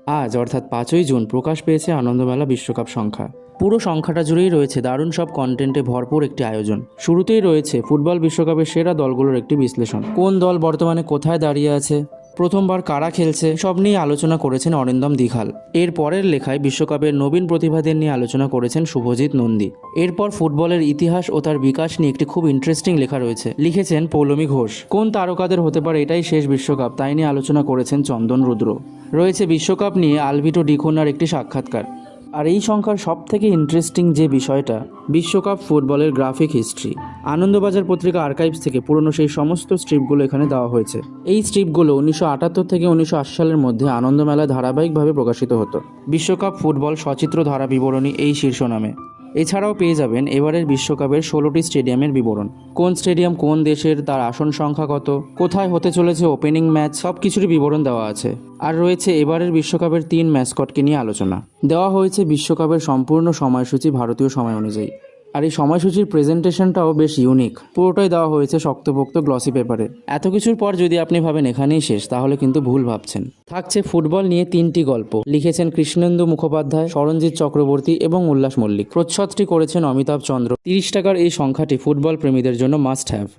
আজ অর্থাৎ 5ই জুন প্রকাশ পেয়েছে আনন্দমেলা বিশ্বকাপ সংখ্যা। পুরো সংখ্যাটা জুড়েই রয়েছে দারুণ সব কন্টেন্টে ভরপুর একটি আয়োজন। শুরুতেই রয়েছে ফুটবল বিশ্বকাপের সেরা দলগুলোর একটি বিশ্লেষণ। কোন দল বর্তমানে কোথায় দাঁড়িয়ে আছে, প্রথমবার কারা খেলছে, সব নিয়ে আলোচনা করেছেন অরিন্দম দিঘাল। এর পরের লেখায় বিশ্বকাপের নবীন প্রতিভাদের নিয়ে আলোচনা করেছেন শুভজিৎ নন্দী। এরপর ফুটবলের ইতিহাস ও তার বিকাশ নিয়ে একটি খুব ইন্টারেস্টিং লেখা রয়েছে, লিখেছেন পৌলমী ঘোষ। কোন তারকাদের হতে পারে এটাই শেষ বিশ্বকাপ তাই নিয়ে আলোচনা করেছেন চন্দন রুদ্র। রয়েছে বিশ্বকাপ নিয়ে আলভিটো ডিকোনার একটি সাক্ষাৎকার। আর এই সংখ্যার সব থেকে ইন্টারেস্টিং যে বিষয়টা, বিশ্বকাপ ফুটবলের গ্রাফিক হিস্ট্রি। আনন্দবাজার পত্রিকা আর্কাইভস থেকে পুরনো সেই সমস্ত স্ট্রিপগুলো এখানে দেওয়া হয়েছে। এই স্ট্রিপগুলো 1978 থেকে 1980 সালের মধ্যে আনন্দমেলায় ধারাবাহিকভাবে প্রকাশিত হতো। বিশ্বকাপ ফুটবল সচিত্র ধারা বিবরণী এই শীর্ষনামে। এছাড়াও পেয়ে যাবেন এবারের বিশ্বকাপের 16টি স্টেডিয়ামের বিবরণ। কোন স্টেডিয়াম কোন দেশের, তার আসন সংখ্যা কত, কোথায় হতে চলেছে ওপেনিং ম্যাচ, সব কিছুরই বিবরণ দেওয়া আছে। আর রয়েছে এবারের বিশ্বকাপের 3 ম্যাসকটকে নিয়ে আলোচনা। দেওয়া হয়েছে বিশ্বকাপের সম্পূর্ণ সময়সূচি ভারতীয় সময় অনুযায়ী। আর এই সময়সূচির প্রেজেন্টেশনটাও বেশ ইউনিক। পুরোটাই দেওয়া হয়েছে শক্তপোক্ত গ্লসি পেপারে। এত কিছুর পর যদি আপনি ভাবেন এখানেই শেষ, তাহলে কিন্তু ভুল ভাবছেন। থাকছে ফুটবল নিয়ে 3টি গল্প, লিখেছেন কৃষ্ণেন্দু মুখোপাধ্যায়, সরঞ্জিৎ চক্রবর্তী এবং উল্লাস মল্লিক। প্রচ্ছদটি করেছেন অমিতাভ চন্দ্র। 30 টাকার এই সংখ্যাটি ফুটবল প্রেমীদের জন্য মাস্ট হ্যাভ।